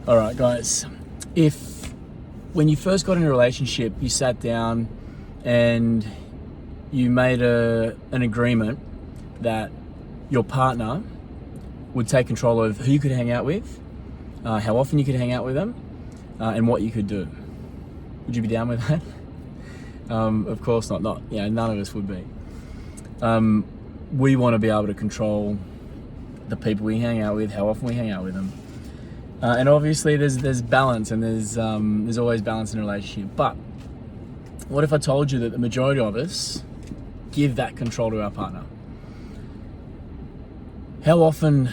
All right, guys, if when you first got in a relationship, you sat down and you made an agreement that your partner would take control of who you could hang out with, how often you could hang out with them, and what you could do. Would you be down with that? Of course not. None of us would be. We want to be able to control the people we hang out with, how often we hang out with them, and obviously there's balance, and there's always balance in a relationship. But what if I told you that the majority of us give that control to our partner? How often,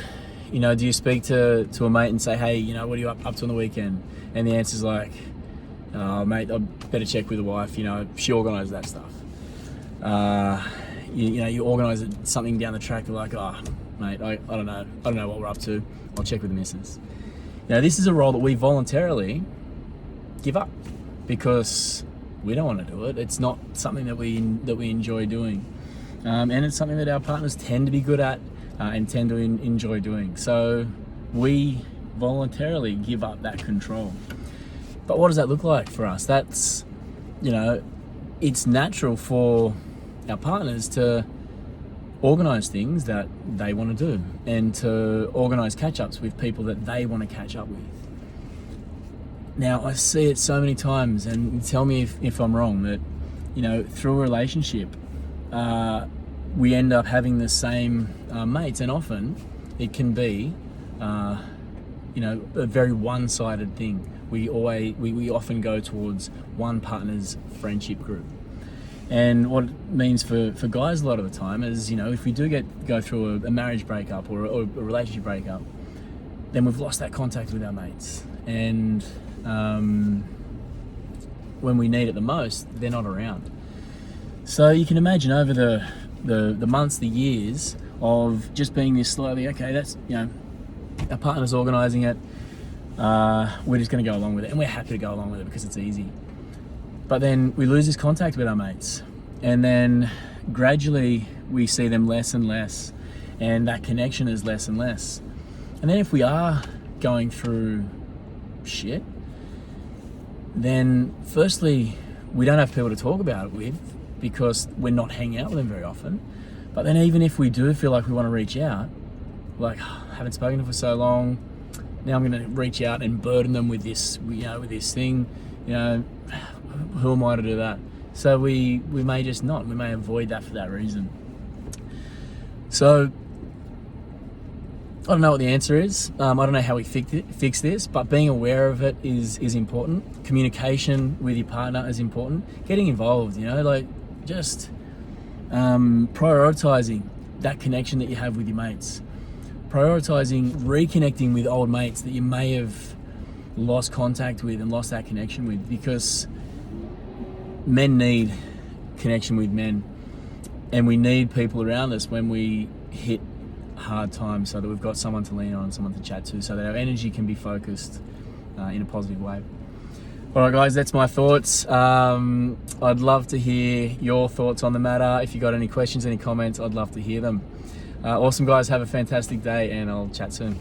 do you speak to a mate and say, hey, what are you up to on the weekend? And the answer's like, oh, mate, I better check with the wife. She organises that stuff. You organise something down the track. They're like, oh, mate, I don't know what we're up to. I'll check with the missus. This is a role that we voluntarily give up because we don't want to do it. It's not something that we enjoy doing, and it's something that our partners tend to be good at and tend to enjoy doing. So we voluntarily give up that control. But what does that look like for us? That's, it's natural for our partners to organise things that they want to do and to organise catch-ups with people that they want to catch up with. Now, I see it so many times, and tell me if I'm wrong, that, through a relationship, we end up having the same mates, and often it can be, a very one-sided thing. We often go towards one partner's friendship group. And what it means for guys a lot of the time is, if we do go through a marriage breakup or a relationship breakup, then we've lost that contact with our mates. And when we need it the most, they're not around. So you can imagine over the months, the years of just being this slowly, okay, that's, our partner's organising it, we're just going to go along with it, and we're happy to go along with it because it's easy. But then we lose this contact with our mates, and then gradually we see them less and less, and that connection is less and less. And then if we are going through shit, then firstly, we don't have people to talk about it with because we're not hanging out with them very often. But then even if we do feel like we want to reach out, like, I haven't spoken to them for so long, now I'm going to reach out and burden them with this, with this thing, who am I to do that? So we may just not. We may avoid that for that reason. So I don't know what the answer is. I don't know how we fix this, but being aware of it is important. Communication with your partner is important. Getting involved, just prioritizing that connection that you have with your mates. Prioritizing reconnecting with old mates that you may have lost contact with and lost that connection with, because men need connection with men, and we need people around us when we hit hard times, so that we've got someone to lean on, someone to chat to, so that our energy can be focused in a positive way. All right, guys, that's my thoughts. I'd love to hear your thoughts on the matter. If you got any questions, any comments, I'd love to hear them. Awesome, guys. Have a fantastic day, and I'll chat soon.